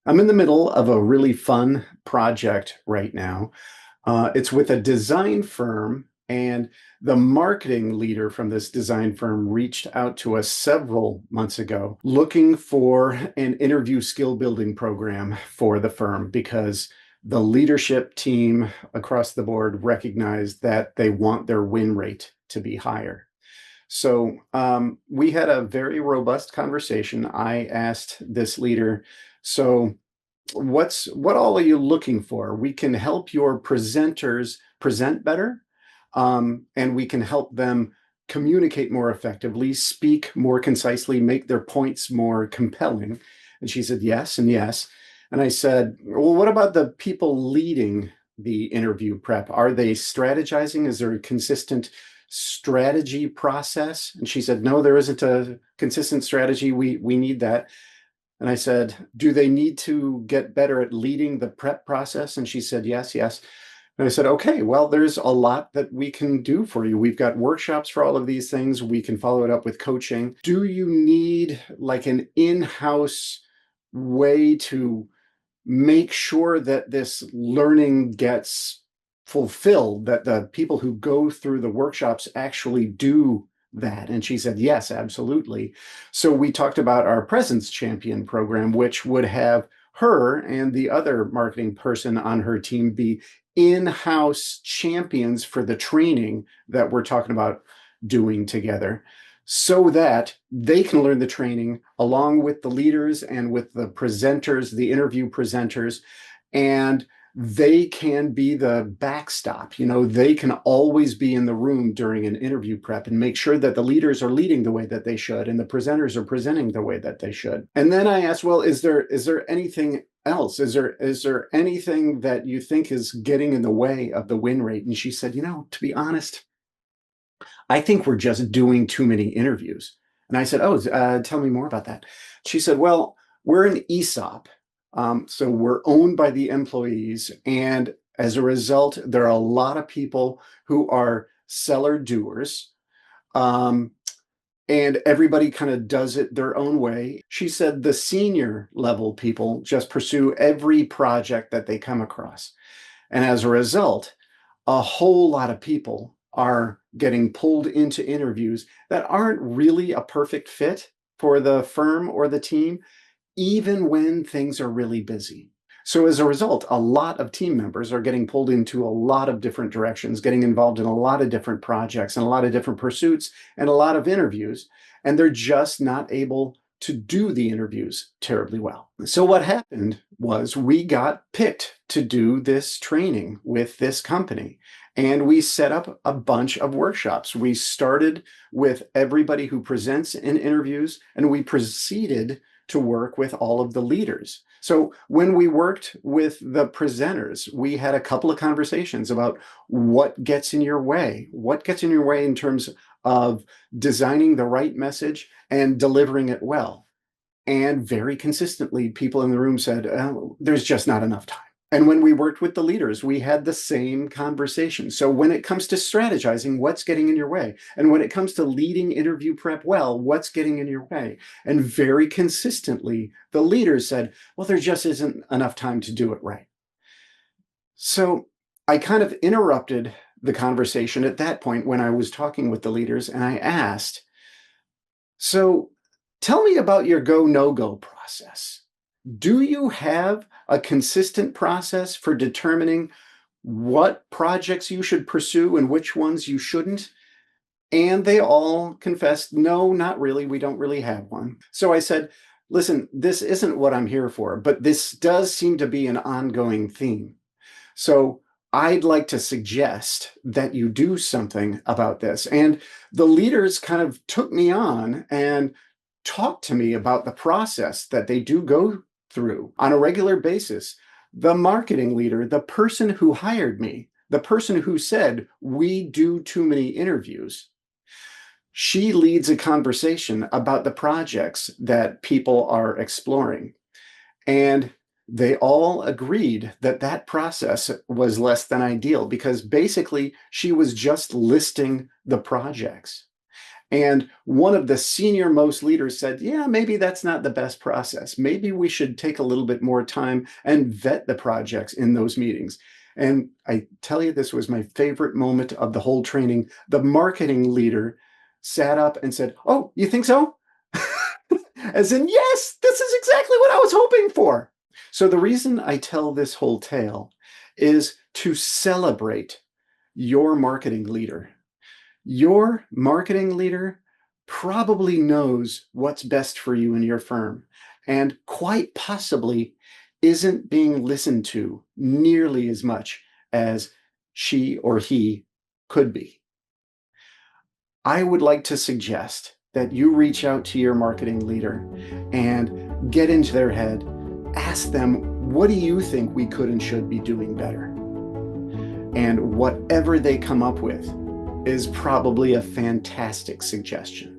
I'm in the middle of a really fun project right now. It's with a design firm, and the marketing leader from this design firm reached out to us several months ago looking for an interview skill building program for the firm because the leadership team across the board recognized that they want their win rate to be higher. So we had a very robust conversation. I asked this leader, so what all are you looking for? We can help your presenters present better, and we can help them communicate more effectively, speak more concisely, make their points more compelling. And she said yes and yes. And I said, well, what about the people leading the interview prep? Are they strategizing? Is there a consistent strategy process? And she said, no, there isn't a consistent strategy. We need that. And I said, do they need to get better at leading the prep process? And she said, yes, yes. And I said, okay, well, there's a lot that we can do for you. We've got workshops for all of these things. We can follow it up with coaching. Do you need like an in-house way to make sure that this learning gets fulfilled, that the people who go through the workshops actually do that? And she said, yes, absolutely. So we talked about our Presence Champion program, which would have her and the other marketing person on her team be in-house champions for the training that we're talking about doing together, so that they can learn the training along with the leaders and with the presenters, the interview presenters, and they can be the backstop. They can always be in the room during an interview prep and make sure that the leaders are leading the way that they should and the presenters are presenting the way that they should. And then I asked, well, is there anything else? Is there anything that you think is getting in the way of the win rate? And she said, to be honest, I think we're just doing too many interviews. And I said, oh, tell me more about that. She said, well, we're an ESOP. So we're owned by the employees. And as a result, there are a lot of people who are seller doers. And everybody kind of does it their own way. She said the senior level people just pursue every project that they come across. And as a result, a whole lot of people are getting pulled into interviews that aren't really a perfect fit for the firm or the team, even when things are really busy. So as a result, a lot of team members are getting pulled into a lot of different directions, getting involved in a lot of different projects and a lot of different pursuits and a lot of interviews, and they're just not able to do the interviews terribly well. So what happened was we got picked to do this training with this company, and we set up a bunch of workshops. We started with everybody who presents in interviews, and we proceeded to work with all of the leaders. So when we worked with the presenters, we had a couple of conversations about what gets in your way, in terms of designing the right message and delivering it well. And very consistently, people in the room said, oh, there's just not enough time. And when we worked with the leaders, we had the same conversation. So when it comes to strategizing, what's getting in your way? And when it comes to leading interview prep well, what's getting in your way? And very consistently, the leaders said, well, there just isn't enough time to do it right. So I kind of interrupted the conversation at that point when I was talking with the leaders, and I asked, so tell me about your go, no-go process. Do you have a consistent process for determining what projects you should pursue and which ones you shouldn't? And they all confessed, no, not really. We don't really have one. So I said, listen, this isn't what I'm here for, but this does seem to be an ongoing theme. So I'd like to suggest that you do something about this. And the leaders kind of took me on and talked to me about the process that they do go through on a regular basis. The marketing leader, the person who hired me, the person who said, we do too many interviews, she leads a conversation about the projects that people are exploring. And they all agreed that that process was less than ideal because basically she was just listing the projects. And one of the senior most leaders said, yeah, maybe that's not the best process. Maybe we should take a little bit more time and vet the projects in those meetings. And I tell you, this was my favorite moment of the whole training. The marketing leader sat up and said, oh, you think so? As in, yes, this is exactly what I was hoping for. So the reason I tell this whole tale is to celebrate your marketing leader. Your marketing leader probably knows what's best for you and your firm, and quite possibly isn't being listened to nearly as much as she or he could be. I would like to suggest that you reach out to your marketing leader and get into their head. Ask them, what do you think we could and should be doing better? And whatever they come up with is probably a fantastic suggestion.